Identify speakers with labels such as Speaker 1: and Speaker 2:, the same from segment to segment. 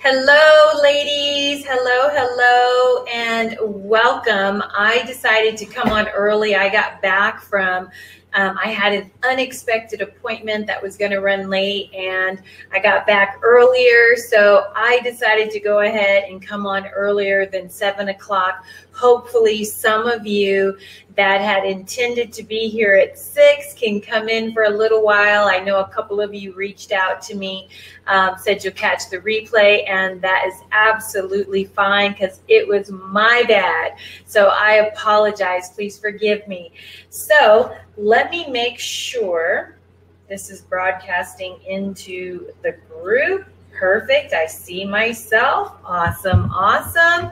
Speaker 1: Hello, ladies. Hello, and welcome. I decided to come on early. I got back from, I had an unexpected appointment that was going to run late, and I got back earlier. So I decided to go ahead and come on earlier than 7 o'clock. Hopefully some of you that had intended to be here at 6 can come in for a little while. I know a couple of you reached out to me, said you'll catch the replay, and that is absolutely fine because it was my bad. So I apologize. Please forgive me. So let me make sure this is broadcasting into the group. Perfect. I see myself. Awesome.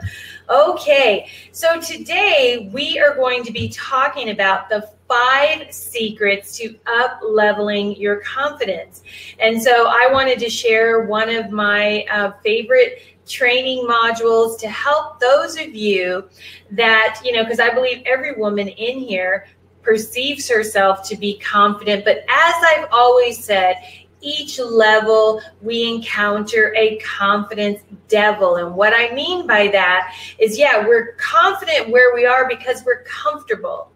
Speaker 1: Okay. So today we are going to be talking about the 5 secrets to up-leveling your confidence. And so I wanted to share one of my favorite training modules to help those of you that, because I believe every woman in here perceives herself to be confident. But as I've always said, each level we encounter a confidence devil. And what I mean by that is, yeah, we're confident where we are because we're comfortable.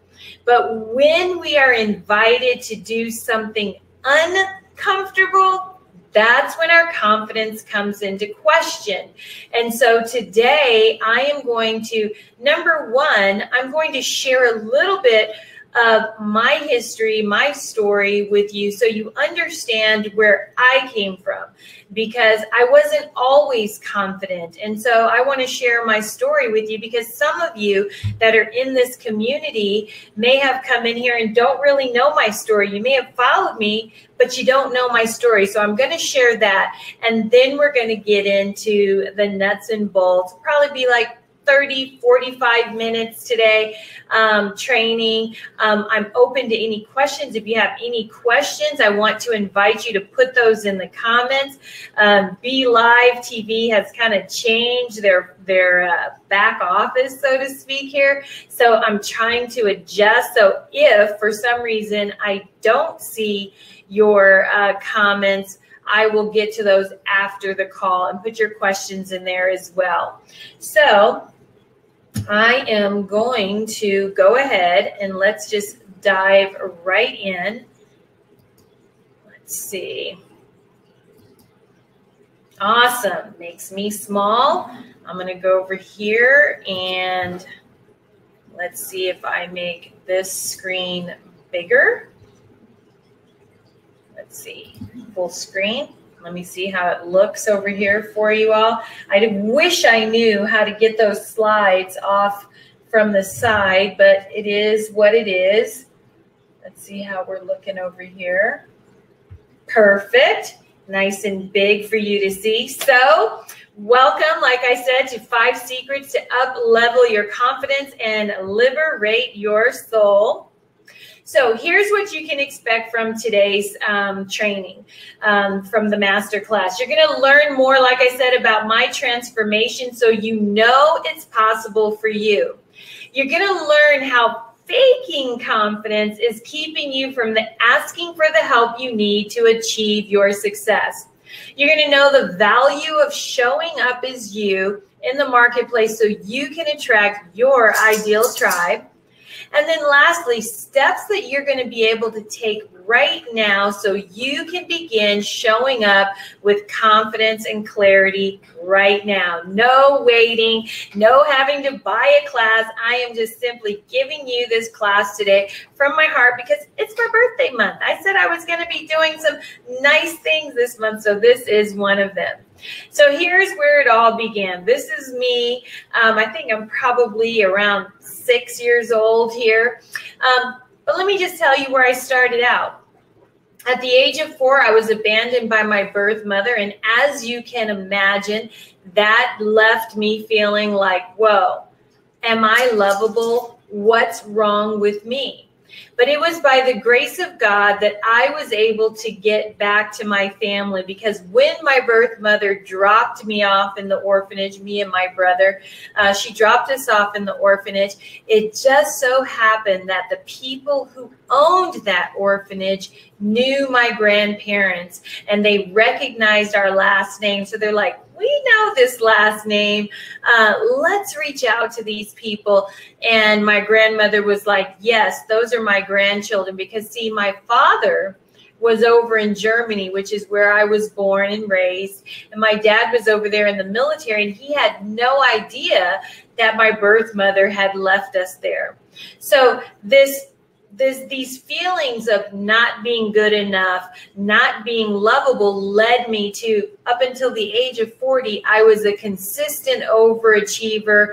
Speaker 1: But when we are invited to do something uncomfortable, that's when our confidence comes into question. And so today I am going to, number one, I'm going to share a little bit of my history, my story with you so you understand where I came from, because I wasn't always confident. And so I want to share my story with you because some of you that are in this community may have come in here and don't really know my story. You may have followed me, but you don't know my story. So I'm going to share that. And then we're going to get into the nuts and bolts. Probably be like 30, 45 minutes today, training. I'm open to any questions. If you have any questions, I want to invite you to put those in the comments. Be Live TV has kind of changed their back office, so to speak here. So I'm trying to adjust. So if for some reason I don't see your comments, I will get to those after the call and put your questions in there as well. So I am going to go ahead and let's just dive right in. Let's see. Awesome. Makes me small. I'm going to go over here and let's see if I make this screen bigger. Let's see. Full screen. Let me see how it looks over here for you all. I wish I knew how to get those slides off from the side, but it is what it is. Let's see how we're looking over here. Perfect. Nice and big for you to see. So welcome, like I said, to 5 secrets to up-level your confidence and liberate your soul. So here's what you can expect from today's training, from the masterclass. You're going to learn more, like I said, about my transformation so you know it's possible for you. You're going to learn how faking confidence is keeping you from asking for the help you need to achieve your success. You're going to know the value of showing up as you in the marketplace so you can attract your ideal tribe. And then lastly, steps that you're going to be able to take right now so you can begin showing up with confidence and clarity right now. No waiting, no having to buy a class. I am just simply giving you this class today from my heart because it's my birthday month. I said I was going to be doing some nice things this month, so this is one of them. So here's where it all began. This is me. I think I'm probably around 6 years old here. But let me just tell you where I started out. At the age of 4, I was abandoned by my birth mother. And as you can imagine, that left me feeling like, whoa, am I lovable? What's wrong with me? But it was by the grace of God that I was able to get back to my family, because when my birth mother dropped me off in the orphanage, me and my brother, she dropped us off in the orphanage. It just so happened that the people who owned that orphanage knew my grandparents and they recognized our last name. So they're like, we know this last name. Let's reach out to these people. And my grandmother was like, yes, those are my grandchildren. Because, see, my father was over in Germany, which is where I was born and raised. And my dad was over there in the military, and he had no idea that my birth mother had left us there. So these feelings of not being good enough, not being lovable, led me to, up until the age of 40, I was a consistent overachiever,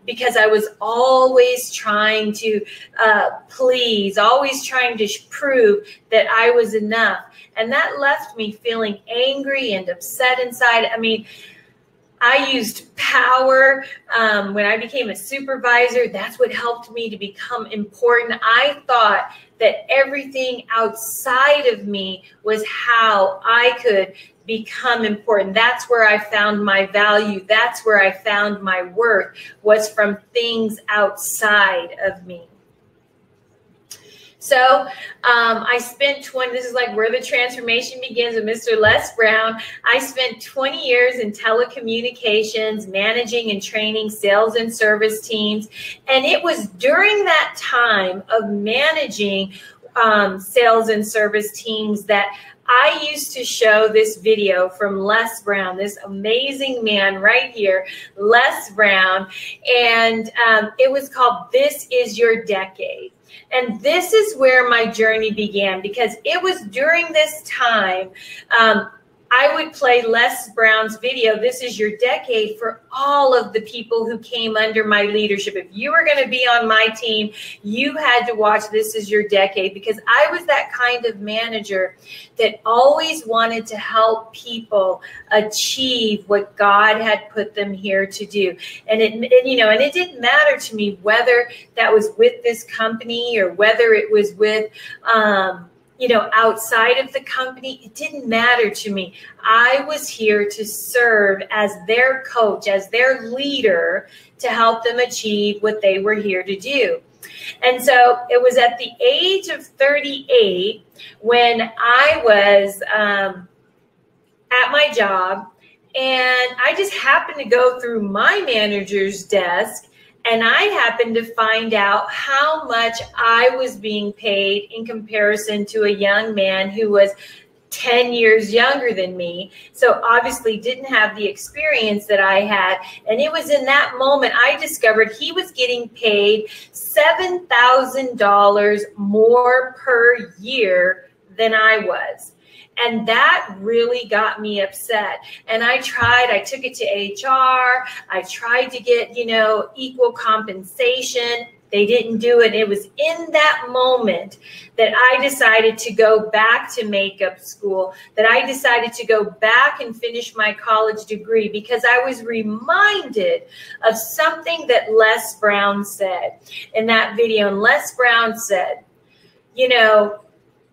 Speaker 1: because I was always trying to please, always trying to prove that I was enough. And that left me feeling angry and upset inside. I mean, I used power when I became a supervisor. That's what helped me to become important. I thought that everything outside of me was how I could become important. That's where I found my value. That's where I found my worth, was from things outside of me. So I spent this is like where the transformation begins with Mr. Les Brown. I spent 20 years in telecommunications, managing and training sales and service teams. And it was during that time of managing sales and service teams that I used to show this video from Les Brown, this amazing man right here, Les Brown. And it was called "This Is Your Decade." And this is where my journey began, because it was during this time I would play Les Brown's video, "This Is Your Decade," for all of the people who came under my leadership. If you were going to be on my team, you had to watch "This Is Your Decade," because I was that kind of manager that always wanted to help people achieve what God had put them here to do. And it didn't matter to me whether that was with this company or whether it was with outside of the company. It didn't matter to me. I was here to serve as their coach, as their leader, to help them achieve what they were here to do. And so it was at the age of 38 when I was at my job, and I just happened to go through my manager's desk, and I happened to find out how much I was being paid in comparison to a young man who was 10 years younger than me. So obviously didn't have the experience that I had. And it was in that moment I discovered he was getting paid $7,000 more per year than I was. And that really got me upset. And I took it to HR. I tried to get, equal compensation. They didn't do it. It was in that moment that I decided to go back to makeup school, that I decided to go back and finish my college degree, because I was reminded of something that Les Brown said in that video. And Les Brown said,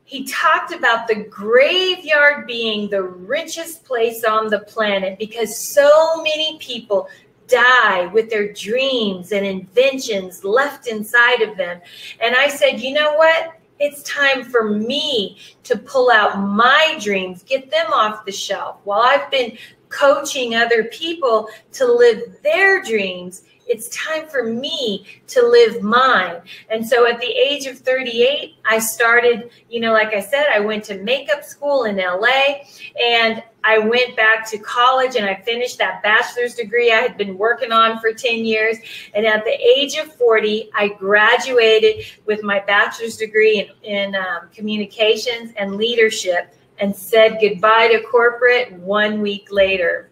Speaker 1: he talked about the graveyard being the richest place on the planet because so many people die with their dreams and inventions left inside of them. And I said, you know what? It's time for me to pull out my dreams, get them off the shelf. While I've been coaching other people to live their dreams, it's time for me to live mine. And so at the age of 38, I started, like I said, I went to makeup school in LA, and I went back to college and I finished that bachelor's degree I had been working on for 10 years. And at the age of 40, I graduated with my bachelor's degree in communications and leadership, and said goodbye to corporate 1 week later.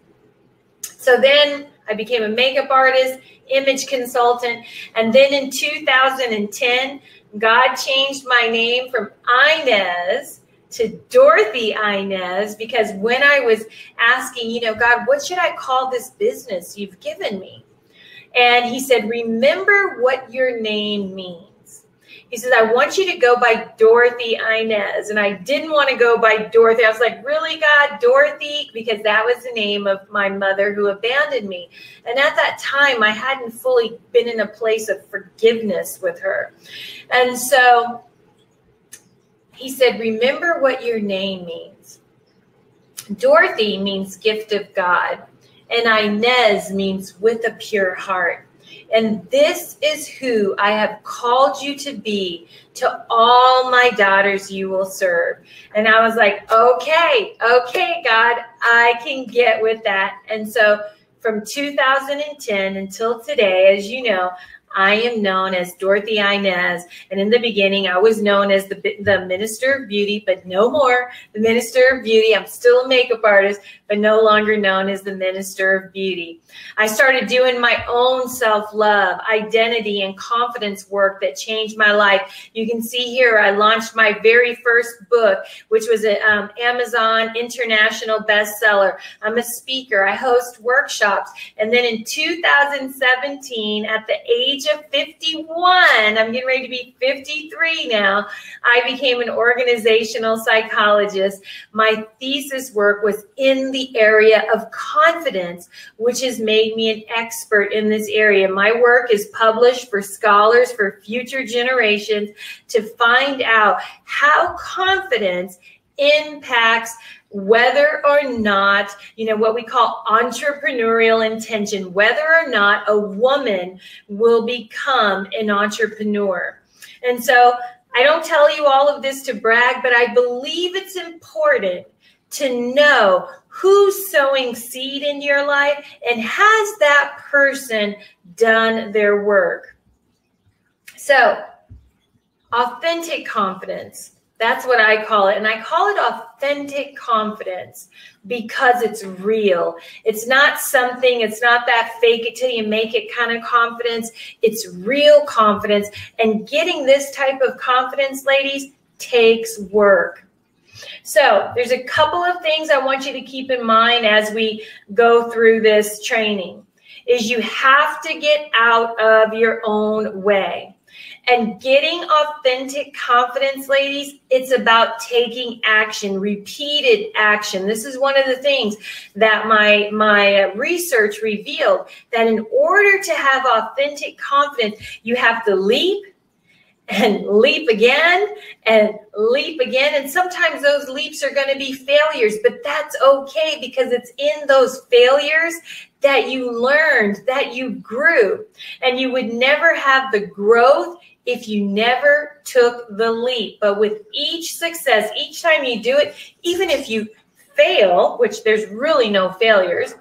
Speaker 1: So then I became a makeup artist, image consultant. And then in 2010, God changed my name from Inez to Dorothy-Inez, because when I was asking, God, what should I call this business you've given me? And he said, remember what your name means. He says, I want you to go by Dorothy-Inez. And I didn't want to go by Dorothy. I was like, really, God, Dorothy? Because that was the name of my mother who abandoned me. And at that time, I hadn't fully been in a place of forgiveness with her. And so he said, remember what your name means. Dorothy means gift of God, and Inez means with a pure heart. And this is who I have called you to be to all my daughters you will serve. And I was like, okay, God, I can get with that. And so from 2010 until today, as you know, I am known as Dorothy-Inez, and in the beginning, I was known as the Minister of Beauty, but no more the Minister of Beauty. I'm still a makeup artist, but no longer known as the Minister of Beauty. I started doing my own self-love, identity, and confidence work that changed my life. You can see here, I launched my very first book, which was an Amazon international bestseller. I'm a speaker. I host workshops. And then in 2017, at the age of 51, I'm getting ready to be 53 now, I became an organizational psychologist. My thesis work was in the area of confidence, which has made me an expert in this area. My work is published for scholars for future generations to find out how confidence impacts whether or not, what we call entrepreneurial intention, whether or not a woman will become an entrepreneur. And so I don't tell you all of this to brag, but I believe it's important to know who's sowing seed in your life and has that person done their work. So authentic confidence. That's what I call it. And I call it authentic confidence because it's real. It's not that fake it till you make it kind of confidence. It's real confidence. And getting this type of confidence, ladies, takes work. So there's a couple of things I want you to keep in mind as we go through this training. Is you have to get out of your own way. And getting authentic confidence, ladies, it's about taking action, repeated action. This is one of the things that my research revealed, that in order to have authentic confidence, you have to leap and leap again and leap again. And sometimes those leaps are going to be failures, but that's okay because it's in those failures that you learned, that you grew. And you would never have the growth if you never took the leap. But with each success, each time you do it, even if you fail, which there's really no failures,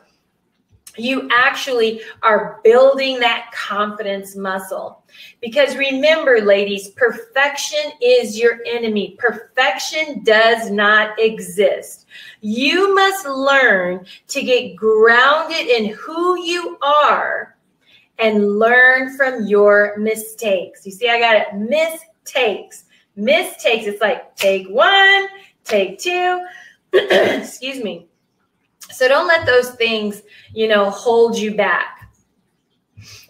Speaker 1: you actually are building that confidence muscle. Because remember, ladies, perfection is your enemy. Perfection does not exist. You must learn to get grounded in who you are and learn from your mistakes. You see, I got it. Mistakes. It's like take one, take two. Excuse me. So don't let those things, hold you back.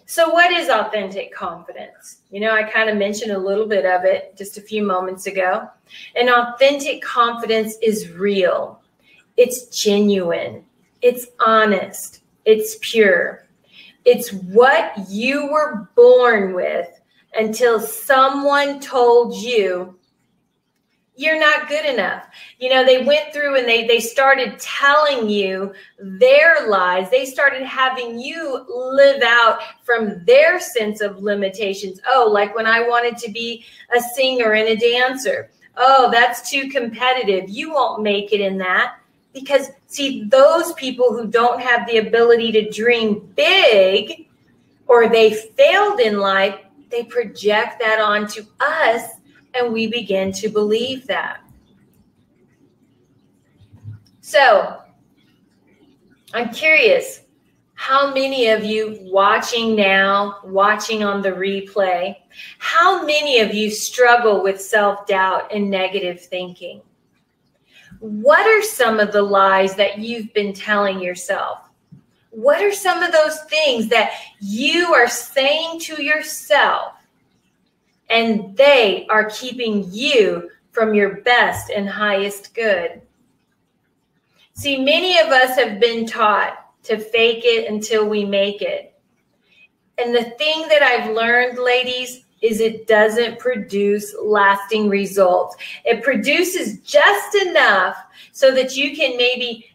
Speaker 1: So what is authentic confidence? I kind of mentioned a little bit of it just a few moments ago. And authentic confidence is real. It's genuine. It's honest. It's pure. It's what you were born with until someone told you you're not good enough. They went through and they started telling you their lies. They started having you live out from their sense of limitations. Oh, like when I wanted to be a singer and a dancer. Oh, that's too competitive. You won't make it in that. Because, see, those people who don't have the ability to dream big or they failed in life, they project that onto us and we begin to believe that. So, I'm curious, how many of you watching now, watching on the replay, how many of you struggle with self-doubt and negative thinking? What are some of the lies that you've been telling yourself? What are some of those things that you are saying to yourself and they are keeping you from your best and highest good? See, many of us have been taught to fake it until we make it. And the thing that I've learned, ladies, is it doesn't produce lasting results. It produces just enough so that you can maybe,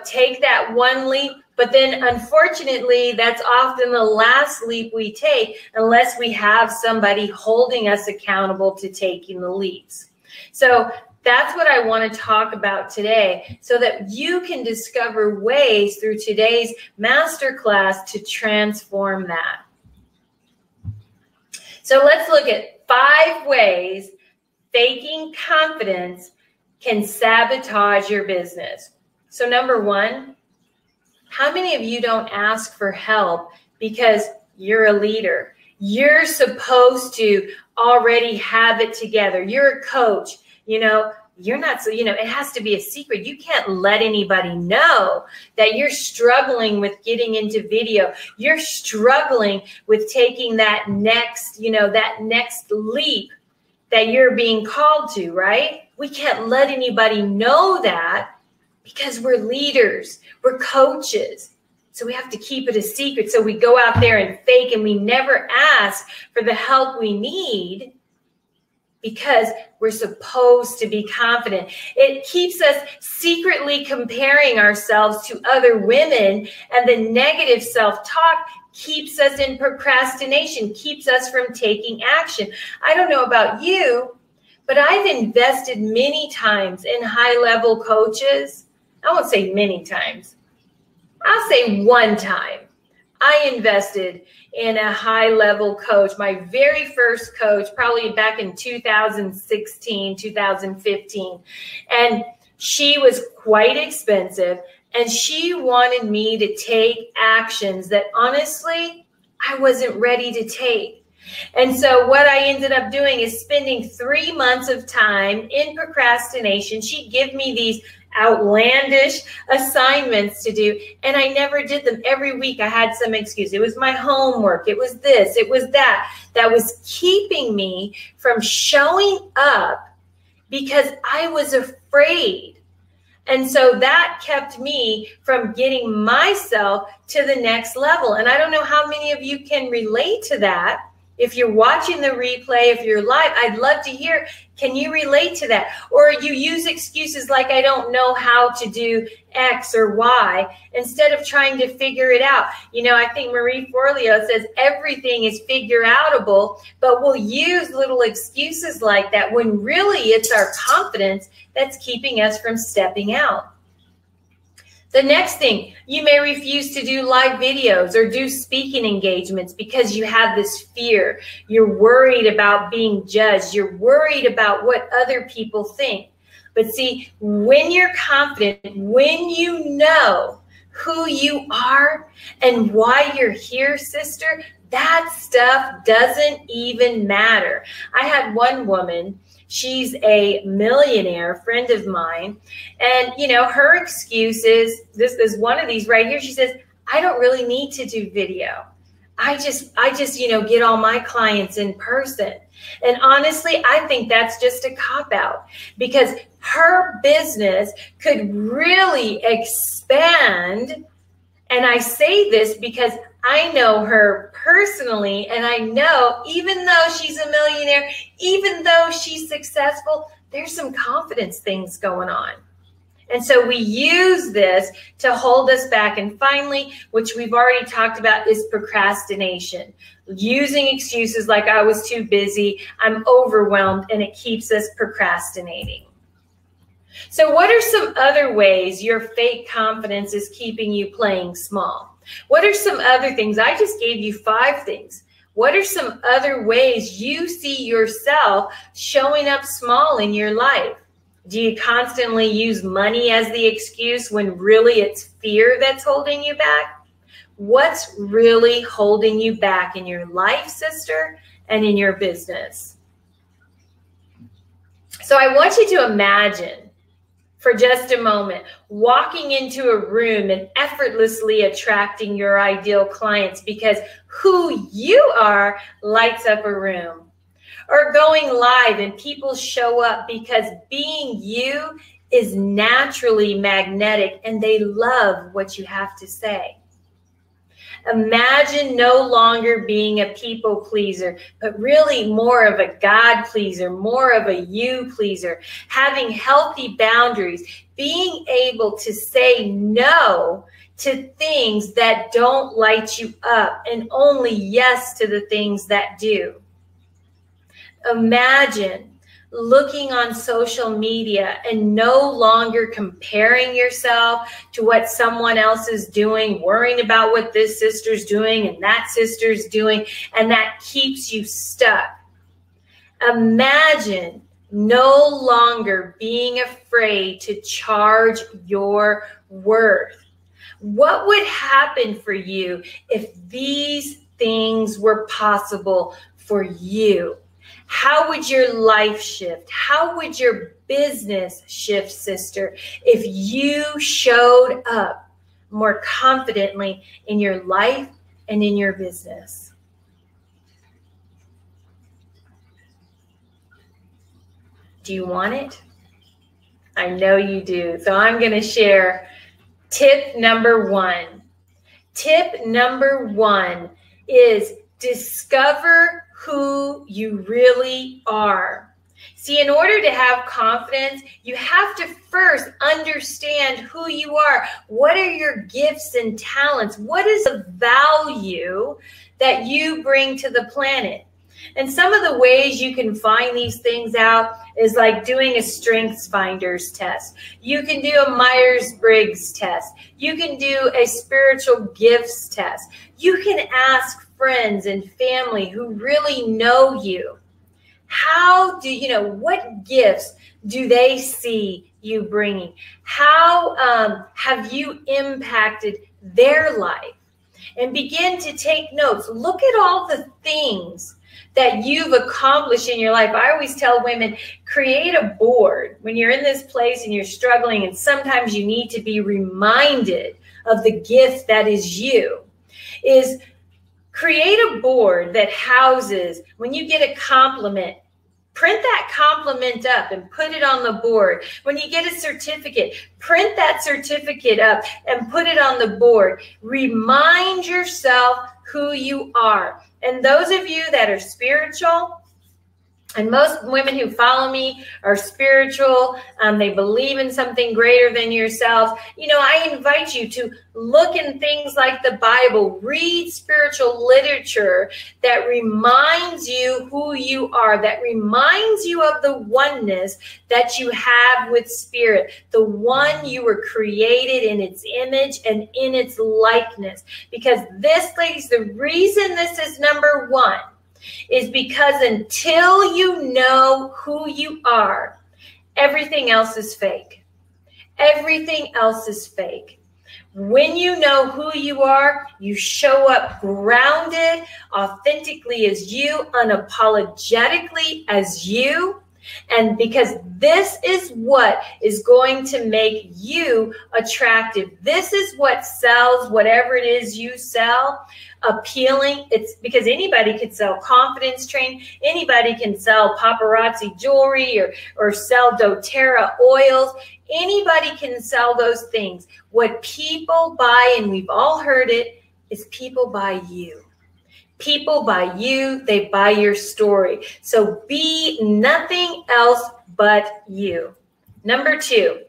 Speaker 1: take that one leap. But then unfortunately, that's often the last leap we take unless we have somebody holding us accountable to taking the leaps. So that's what I want to talk about today, so that you can discover ways through today's masterclass to transform that. So let's look at 5 ways faking confidence can sabotage your business. So number 1, how many of you don't ask for help because you're a leader? You're supposed to already have it together. You're a coach. You're not, so, it has to be a secret. You can't let anybody know that you're struggling with getting into video. You're struggling with taking that next, that next leap that you're being called to, right? We can't let anybody know that because we're leaders, we're coaches. So we have to keep it a secret. So we go out there and fake, and we never ask for the help we need, because we're supposed to be confident. It keeps us secretly comparing ourselves to other women, and the negative self-talk keeps us in procrastination, keeps us from taking action. I don't know about you, but I've invested many times in high-level coaches. I won't say many times. I'll say one time. I invested in a high-level coach, my very first coach, probably back in 2016, 2015. And she was quite expensive, and she wanted me to take actions that honestly, I wasn't ready to take. And so what I ended up doing is spending 3 months of time in procrastination. She'd give me these outlandish assignments to do, and I never did them. Every week I had some excuse. It was my homework. It was this. It was that. That was keeping me from showing up because I was afraid. And so that kept me from getting myself to the next level. And I don't know how many of you can relate to that. If you're watching the replay, if you're live, I'd love to hear, can you relate to that? Or you use excuses like, I don't know how to do X or Y, instead of trying to figure it out. I think Marie Forleo says everything is figure-outable, but we'll use little excuses like that when really it's our confidence that's keeping us from stepping out. The next thing, you may refuse to do live videos or do speaking engagements because you have this fear. You're worried about being judged. You're worried about what other people think. But see, when you're confident, when you know who you are and why you're here, sister, that stuff doesn't even matter. I had one woman. She's a millionaire friend of mine. And, her excuse is, this is one of these right here. She says, I don't really need to do video. I just, get all my clients in person. And honestly, I think that's just a cop-out, because her business could really expand. And I say this because I know her personally, and I know even though she's a millionaire, even though she's successful, there's some confidence things going on. And so we use this to hold us back. And finally, which we've already talked about, is procrastination. Using excuses like I was too busy, I'm overwhelmed, and it keeps us procrastinating. So what are some other ways your fake confidence is keeping you playing small? What are some other things? I just gave you 5 things. What are some other ways you see yourself showing up small in your life? Do you constantly use money as the excuse when really it's fear that's holding you back? What's really holding you back in your life, sister, and in your business? So I want you to imagine for just a moment, walking into a room and effortlessly attracting your ideal clients because who you are lights up a room. Or going live and people show up because being you is naturally magnetic and they love what you have to say. Imagine no longer being a people pleaser, but really more of a God pleaser, more of a you pleaser, having healthy boundaries, being able to say no to things that don't light you up and only yes to the things that do. Imagine looking on social media and no longer comparing yourself to what someone else is doing, worrying about what this sister's doing and that sister's doing, and that keeps you stuck. Imagine no longer being afraid to charge your worth. What would happen for you if these things were possible for you? How would your life shift? How would your business shift, sister, if you showed up more confidently in your life and in your business? Do you want it? I know you do. So I'm going to share tip number one. Tip number one is discover who you really are. See, in order to have confidence, you have to first understand who you are. What are your gifts and talents? What is the value that you bring to the planet? And some of the ways you can find these things out is like doing a Strengths Finders test. You can do a Myers-Briggs test. You can do a spiritual gifts test. You can ask friends and family who really know you. How do you know, what gifts do they see you bringing? How have you impacted their life? And begin to take notes. Look at all the things that you've accomplished in your life. I always tell women, create a board when you're in this place and you're struggling, and sometimes you need to be reminded of the gift that is you. Is create a board that houses, when you get a compliment, print that compliment up and put it on the board. When you get a certificate, print that certificate up and put it on the board. Remind yourself who you are. And those of you that are spiritual, and most women who follow me are spiritual, they believe in something greater than yourself. You know, I invite you to look in things like the Bible, read spiritual literature that reminds you who you are, that reminds you of the oneness that you have with Spirit, the one you were created in its image and in its likeness. Because this, ladies, the reason this is number one is because until you know who you are, everything else is fake. Everything else is fake. When you know who you are, you show up grounded, authentically as you, unapologetically as you. And because this is what is going to make you attractive. This is what sells whatever it is you sell, appealing. It's because anybody could sell confidence training. Anybody can sell paparazzi jewelry or sell doTERRA oils. Anybody can sell those things. What people buy, and we've all heard it, is people buy you. People buy you, they buy your story. So be nothing else but you. Number two,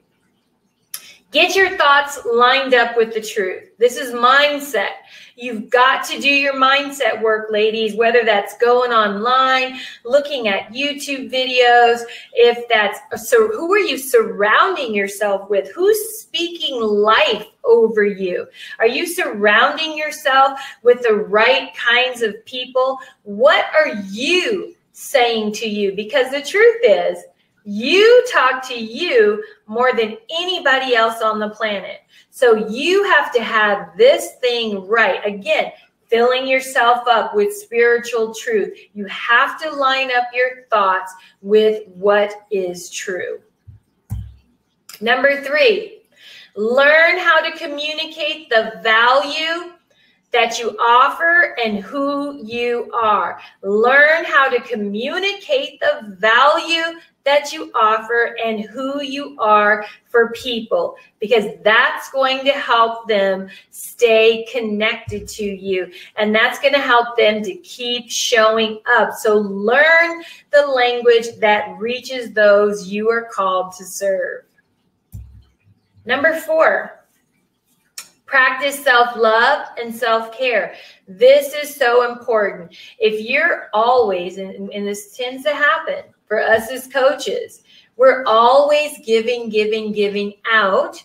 Speaker 1: get your thoughts lined up with the truth. This is mindset. You've got to do your mindset work, ladies, whether that's going online, looking at YouTube videos, if that's, so who are you surrounding yourself with? Who's speaking life over you? Are you surrounding yourself with the right kinds of people? What are you saying to you? Because the truth is, you talk to you more than anybody else on the planet. So you have to have this thing right. Again, filling yourself up with spiritual truth. You have to line up your thoughts with what is true. Number three, learn how to communicate the value that you offer and who you are. Learn how to communicate the value that you offer and who you are for people, because that's going to help them stay connected to you, and that's going to help them to keep showing up. So learn the language that reaches those you are called to serve. Number 4, practice self-love and self-care. This is so important. If you're always, and this tends to happen for us as coaches, we're always giving out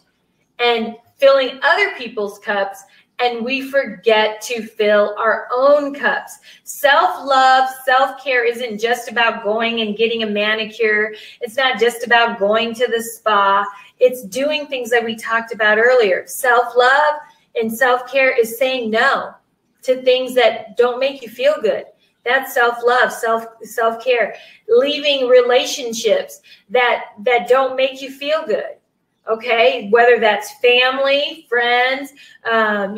Speaker 1: and filling other people's cups, and we forget to fill our own cups. Self-love, self-care isn't just about going and getting a manicure. It's not just about going to the spa. It's doing things that we talked about earlier. Self-love and self-care is saying no to things that don't make you feel good. That's self-love, self-care. Leaving relationships that don't make you feel good. Okay, whether that's family, friends,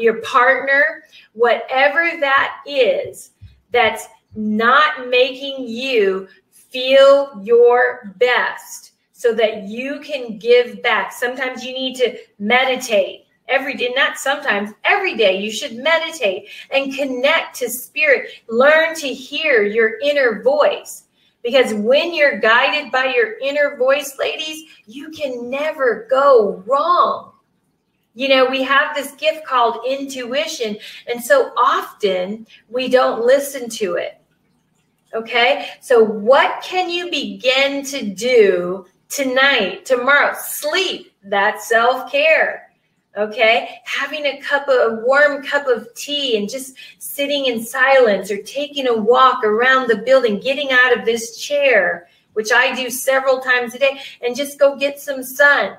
Speaker 1: your partner, whatever that is, that's not making you feel your best so that you can give back. Sometimes you need to meditate every day, not sometimes, every day you should meditate and connect to spirit. Learn to hear your inner voice. Because when you're guided by your inner voice, ladies, you can never go wrong. You know, we have this gift called intuition, and so often we don't listen to it. Okay? So what can you begin to do tonight, tomorrow? Sleep. That's self-care. Okay, having a warm cup of tea and just sitting in silence, or taking a walk around the building, getting out of this chair, which I do several times a day, and just go get some sun.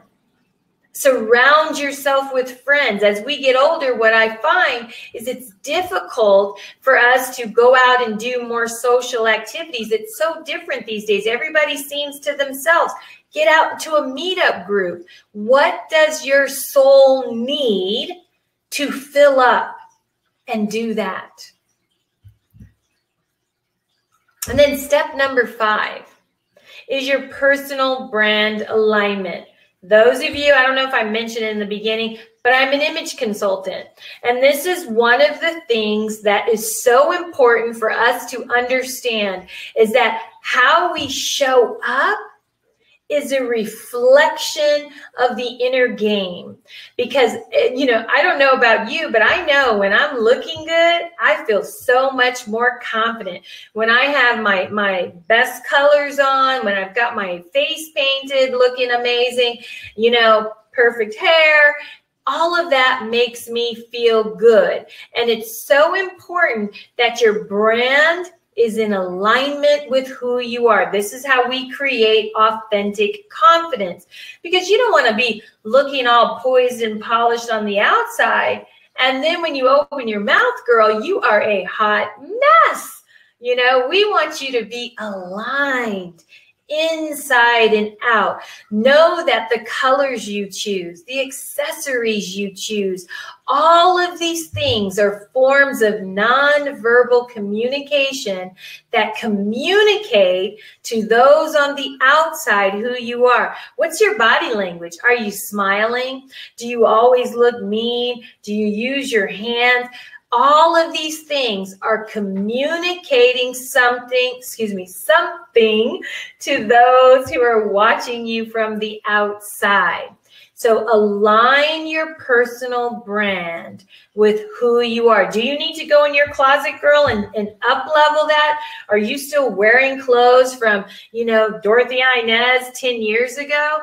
Speaker 1: Surround yourself with friends. As we get older, what I find is it's difficult for us to go out and do more social activities. It's so different these days. Everybody seems to themselves. Get out to a meetup group. What does your soul need to fill up? And do that. And then step number 5 is your personal brand alignment. Those of you, I don't know if I mentioned in the beginning, but I'm an image consultant. And this is one of the things that is so important for us to understand, is that how we show up is a reflection of the inner game. Because, you know, I don't know about you, but I know when I'm looking good, I feel so much more confident. When I have my best colors on, when I've got my face painted, looking amazing, you know, perfect hair, all of that makes me feel good. And it's so important that your brand is in alignment with who you are. This is how we create authentic confidence, because you don't want to be looking all poised and polished on the outside, and then when you open your mouth, girl, you are a hot mess. You know, we want you to be aligned inside and out. Know that the colors you choose, the accessories you choose, all of these things are forms of nonverbal communication that communicate to those on the outside who you are. What's your body language? Are you smiling? Do you always look mean? Do you use your hands? All of these things are communicating something to those who are watching you from the outside. So align your personal brand with who you are. Do you need to go in your closet, girl, and up-level that? Are you still wearing clothes from, you know, Dorothy-Inez 10 years ago?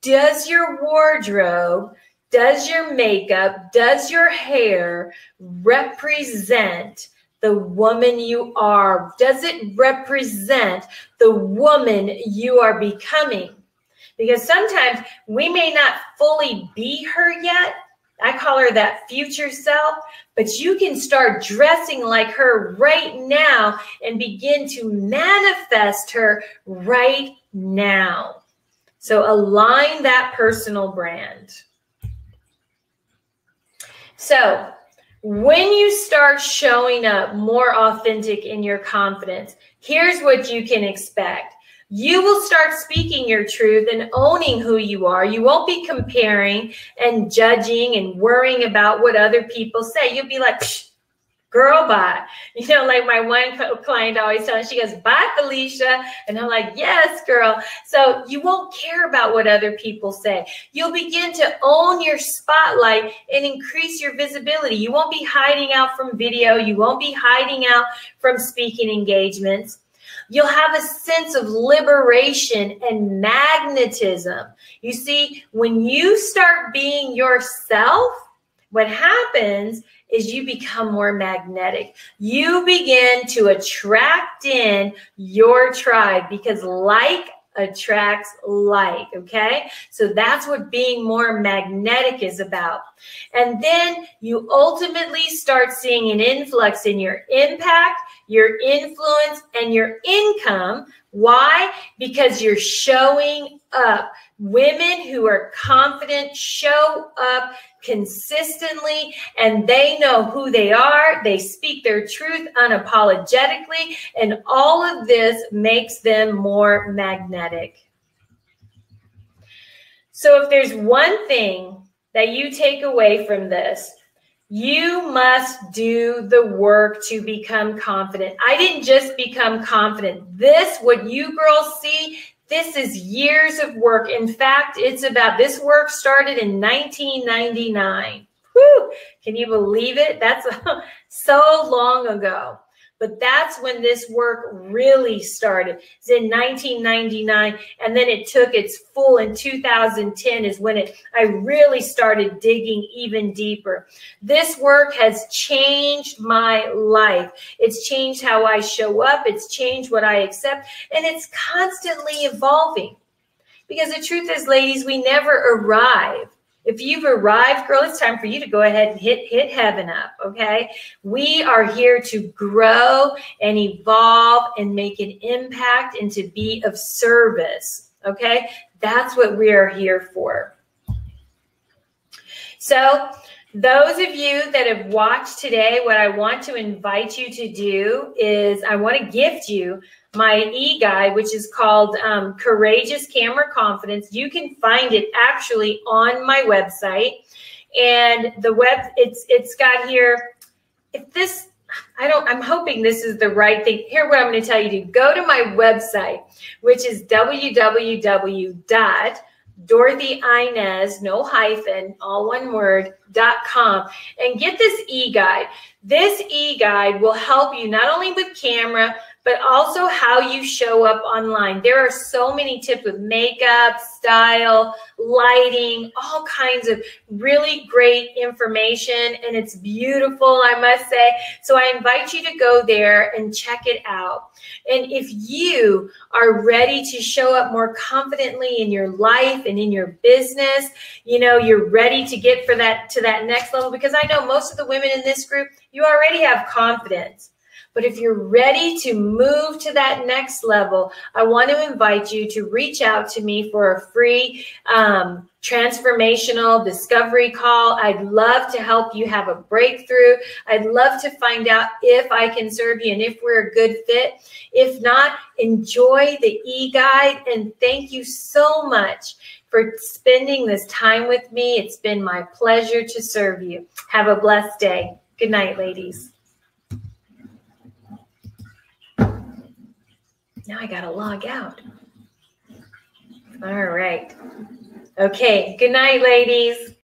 Speaker 1: Does your wardrobe, does your makeup, does your hair represent the woman you are? Does it represent the woman you are becoming? Because sometimes we may not fully be her yet. I call her that future self, but you can start dressing like her right now and begin to manifest her right now. So align that personal brand. So when you start showing up more authentic in your confidence, here's what you can expect. you will start speaking your truth and owning who you are. You won't be comparing and judging and worrying about what other people say. You'll be like, psh, girl, bye. You know, like my one client always tells me, she goes, bye, Felicia. And I'm like, yes, girl. So you won't care about what other people say. You'll begin to own your spotlight and increase your visibility. You won't be hiding out from video. You won't be hiding out from speaking engagements. You'll have a sense of liberation and magnetism. You see, when you start being yourself, what happens is you become more magnetic. You begin to attract in your tribe because like attracts like, okay? So that's what being more magnetic is about. And then you ultimately start seeing an influx in your impact, your influence, and your income. Why? Because you're showing up. Women who are confident show up consistently, and they know who they are. They speak their truth unapologetically, and all of this makes them more magnetic. So if there's one thing that you take away from this, you must do the work to become confident. I didn't just become confident. What you girls see, this is years of work. In fact, this work started in 1999. Whew, can you believe it? That's so long ago. But that's when this work really started. It's in 1999, and then it took its full in 2010 is when I really started digging even deeper. This work has changed my life. It's changed how I show up. It's changed what I accept, and it's constantly evolving. Because the truth is, ladies, we never arrive. If you've arrived, girl, it's time for you to go ahead and hit heaven up, okay? We are here to grow and evolve and make an impact and to be of service, okay? That's what we are here for. So those of you that have watched today, what I want to invite you to do is I want to gift you my e-guide, which is called Courageous Camera Confidence. You can find it actually on my website. And it's got here, I'm hoping this is the right thing. Here, what I'm going to tell you to go to my website, which is www.Dorothy-Inez, no hyphen, all one word, .com, and get this e-guide. This e-guide will help you not only with camera, but also how you show up online. There are so many tips with makeup, style, lighting, all kinds of really great information, and it's beautiful, I must say. So I invite you to go there and check it out. And if you are ready to show up more confidently in your life and in your business, you know, you're ready to get to that next level, because I know most of the women in this group, you already have confidence. But if you're ready to move to that next level, I want to invite you to reach out to me for a free transformational discovery call. I'd love to help you have a breakthrough. I'd love to find out if I can serve you and if we're a good fit. If not, enjoy the e-guide, and thank you so much for spending this time with me. It's been my pleasure to serve you. Have a blessed day. Good night, ladies. Now I got to log out. All right. Okay. Good night, ladies.